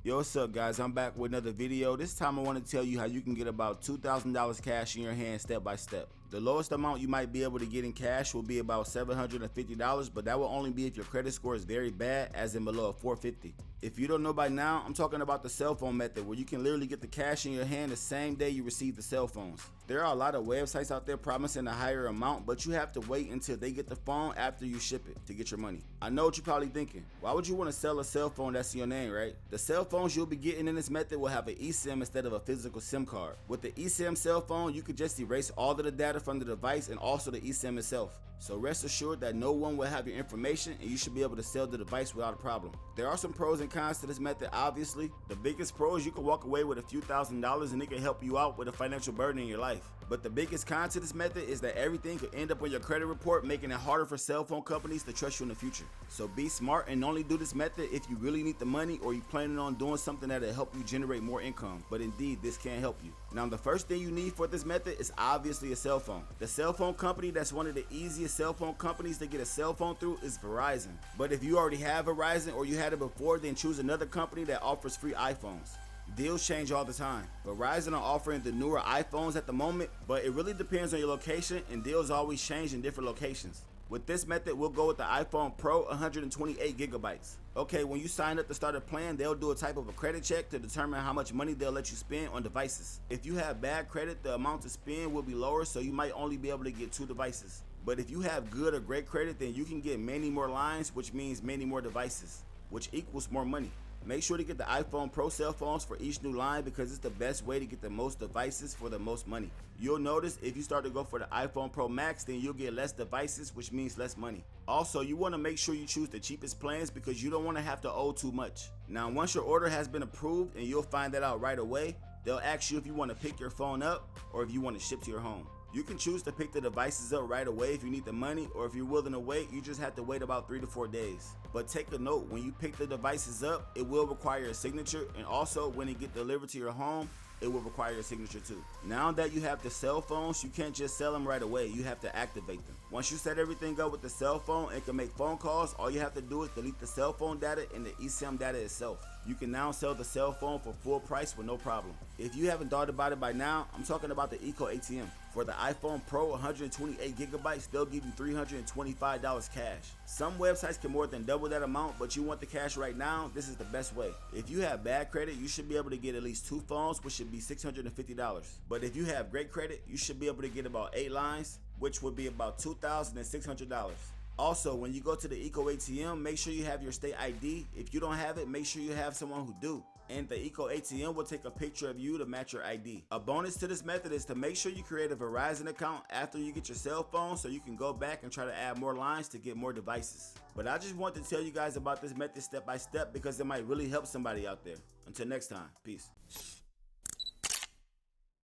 Yo, what's up guys? I'm back with another video. This time I want to tell you how you can get about $2,000 cash in your hand step by step. The lowest amount you might be able to get in cash will be about $750, but that will only be if your credit score is very bad, as in below a 450. If you don't know by now, I'm talking about the cell phone method, where you can literally get the cash in your hand the same day you receive the cell phones. There are a lot of websites out there promising a higher amount, but you have to wait until they get the phone after you ship it to get your money. I know what you're probably thinking. Why would you want to sell a cell phone that's in your name, right? The cell phones you'll be getting in this method will have an eSIM instead of a physical SIM card. With the eSIM cell phone, you could just erase all of the data from the device and also the eSIM itself. So rest assured that no one will have your information and you should be able to sell the device without a problem. There are some pros and cons to this method, obviously. The biggest pro is you can walk away with a few $1,000s and it can help you out with a financial burden in your life. But the biggest con to this method is that everything could end up on your credit report, making it harder for cell phone companies to trust you in the future. So be smart and only do this method if you really need the money or you're planning on doing something that'll help you generate more income. But indeed, this can help you. Now, the first thing you need for this method is obviously a cell phone. The cell phone company that's one of the easiest cell phone companies to get a cell phone through is Verizon. But if you already have Verizon or you had it before, then choose another company that offers free iPhones. Deals change all the time. Verizon are offering the newer iPhones at the moment, but it really depends on your location and deals always change in different locations. With this method, we'll go with the iPhone Pro 128 gigabytes. Okay, when you sign up to start a plan, they'll do a type of a credit check to determine how much money they'll let you spend on devices. If you have bad credit, the amount to spend will be lower, so you might only be able to get 2 devices. But if you have good or great credit, then you can get many more lines, which means many more devices, which equals more money. Make sure to get the iPhone Pro cell phones for each new line because it's the best way to get the most devices for the most money. You'll notice if you start to go for the iPhone Pro Max, then you'll get less devices, which means less money. Also, you want to make sure you choose the cheapest plans because you don't want to have to owe too much. Now, once your order has been approved, and you'll find that out right away, they'll ask you if you want to pick your phone up or if you want to ship to your home. You can choose to pick the devices up right away if you need the money, or if you're willing to wait, you just have to wait about 3 to 4 days. But take a note, when you pick the devices up, it will require a signature, and also when it gets delivered to your home, it will require a signature too. Now that you have the cell phones, you can't just sell them right away, you have to activate them. Once you set everything up with the cell phone and can make phone calls, all you have to do is delete the cell phone data and the eSIM data itself. You can now sell the cell phone for full price with no problem. If you haven't thought about it by now, I'm talking about the Eco ATM. For the iPhone Pro 128 gigabytes, they'll give you $325 cash. Some websites can more than double that amount, but you want the cash right now, this is the best way. If you have bad credit, you should be able to get at least 2 phones, which should be $650. But if you have great credit, you should be able to get about 8 lines, which would be about $2,600. Also, when you go to the Eco ATM, make sure you have your state ID. If you don't have it, make sure you have someone who do. And the Eco ATM will take a picture of you to match your ID. A bonus to this method is to make sure you create a Verizon account after you get your cell phone so you can go back and try to add more lines to get more devices. But I just want to tell you guys about this method step by step because it might really help somebody out there. Until next time, peace.